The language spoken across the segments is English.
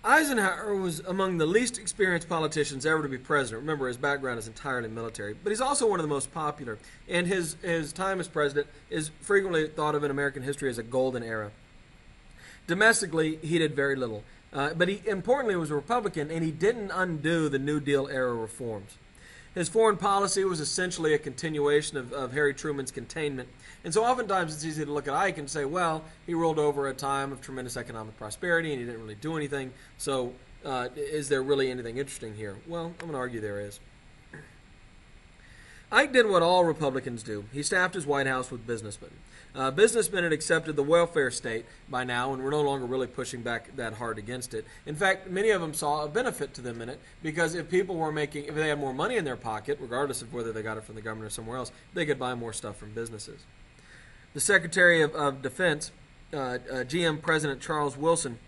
Eisenhower was among the least experienced politicians ever to be president. Remember, his background is entirely military. But he's also one of the most popular. And his time as president is frequently thought of in American history as a golden era. Domestically, he did very little. But he, importantly, was a Republican, and he didn't undo the New Deal era reforms. His foreign policy was essentially a continuation of Harry Truman's containment. And so oftentimes it's easy to look at Ike and say, well, he ruled over a time of tremendous economic prosperity and he didn't really do anything. So is there really anything interesting here? Well, I'm going to argue there is. Ike did what all Republicans do. He staffed his White House with businessmen. Businessmen had accepted the welfare state by now and were no longer really pushing back that hard against it. In fact, many of them saw a benefit to them in it because if people were making, if they had more money in their pocket, regardless of whether they got it from the government or somewhere else, they could buy more stuff from businesses. The Secretary of Defense, GM President Charles Wilson,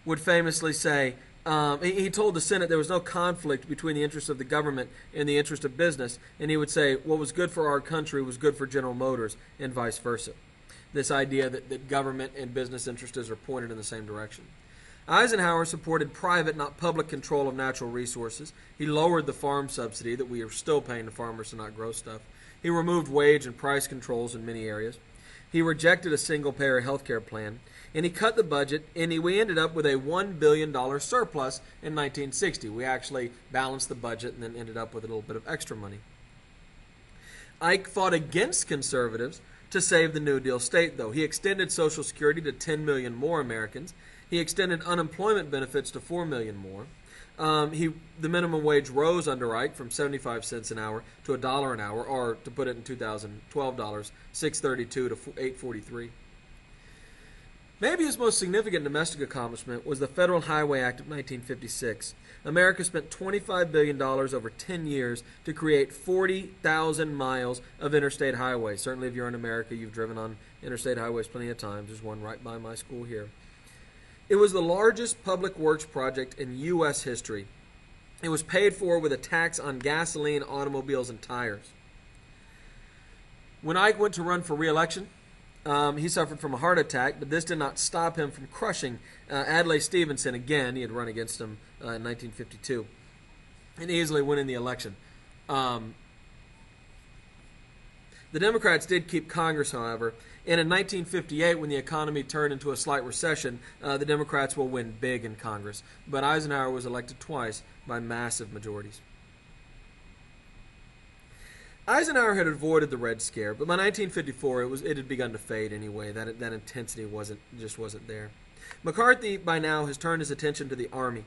would famously say, he told the Senate there was no conflict between the interests of the government and the interest of business, and he would say what was good for our country was good for General Motors and vice versa. This idea that government and business interests are pointed in the same direction. Eisenhower supported private, not public, control of natural resources. He lowered the farm subsidy that we are still paying the farmers to not grow stuff. He removed wage and price controls in many areas. He rejected a single-payer health care plan, and he cut the budget, and we ended up with a $1 billion surplus in 1960. We actually balanced the budget and then ended up with a little bit of extra money. Ike fought against conservatives to save the New Deal state, though. He extended Social Security to 10 million more Americans. He extended unemployment benefits to 4 million more. The minimum wage rose under Ike from 75 cents an hour to $1 an hour, or to put it in 2012 dollars, $6.32 to $8.43. Maybe his most significant domestic accomplishment was the Federal Highway Act of 1956. America spent $25 billion over 10 years to create 40,000 miles of interstate highways. Certainly if you're in America, you've driven on interstate highways plenty of times. There's one right by my school here. It was the largest public works project in U.S. history. It was paid for with a tax on gasoline, automobiles, and tires. When Ike went to run for re-election, he suffered from a heart attack, but this did not stop him from crushing Adlai Stevenson again. He had run against him in 1952 and easily winning the election. The Democrats did keep Congress, however, and in 1958, when the economy turned into a slight recession, the Democrats will win big in Congress. But Eisenhower was elected twice by massive majorities. Eisenhower had avoided the Red Scare, but by 1954 it had begun to fade anyway. That intensity just wasn't there. McCarthy by now has turned his attention to the Army.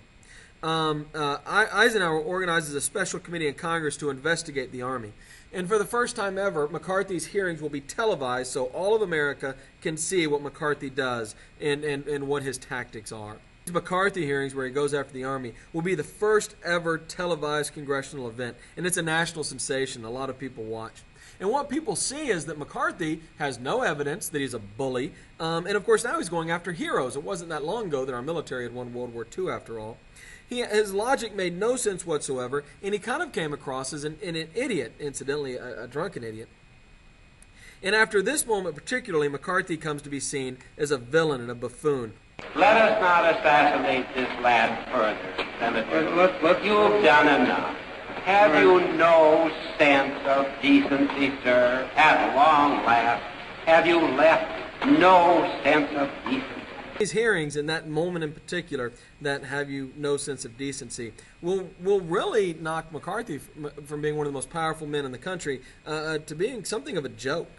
Eisenhower organizes a special committee in Congress to investigate the Army. And for the first time ever, McCarthy's hearings will be televised so all of America can see what McCarthy does and what his tactics are. These McCarthy hearings, where he goes after the Army, will be the first ever televised congressional event. And it's a national sensation. A lot of people watch. And what people see is that McCarthy has no evidence that he's a bully. And of course, now he's going after heroes. It wasn't that long ago that our military had won World War II, after all. His logic made no sense whatsoever, and he kind of came across as an idiot, incidentally, a drunken idiot. And after this moment particularly, McCarthy comes to be seen as a villain and a buffoon. Let us not assassinate this lad further, Senator. Look, you've done enough. Have you no sense of decency, sir? At long last, have you left no sense of decency? These hearings, in that moment in particular, that have you no sense of decency, will really knock McCarthy from being one of the most powerful men in the country to being something of a joke.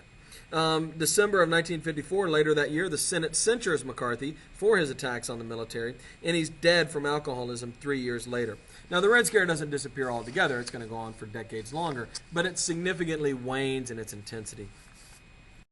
December of 1954, later that year, the Senate censures McCarthy for his attacks on the military, and he's dead from alcoholism 3 years later. Now, the Red Scare doesn't disappear altogether. It's going to go on for decades longer, but it significantly wanes in its intensity.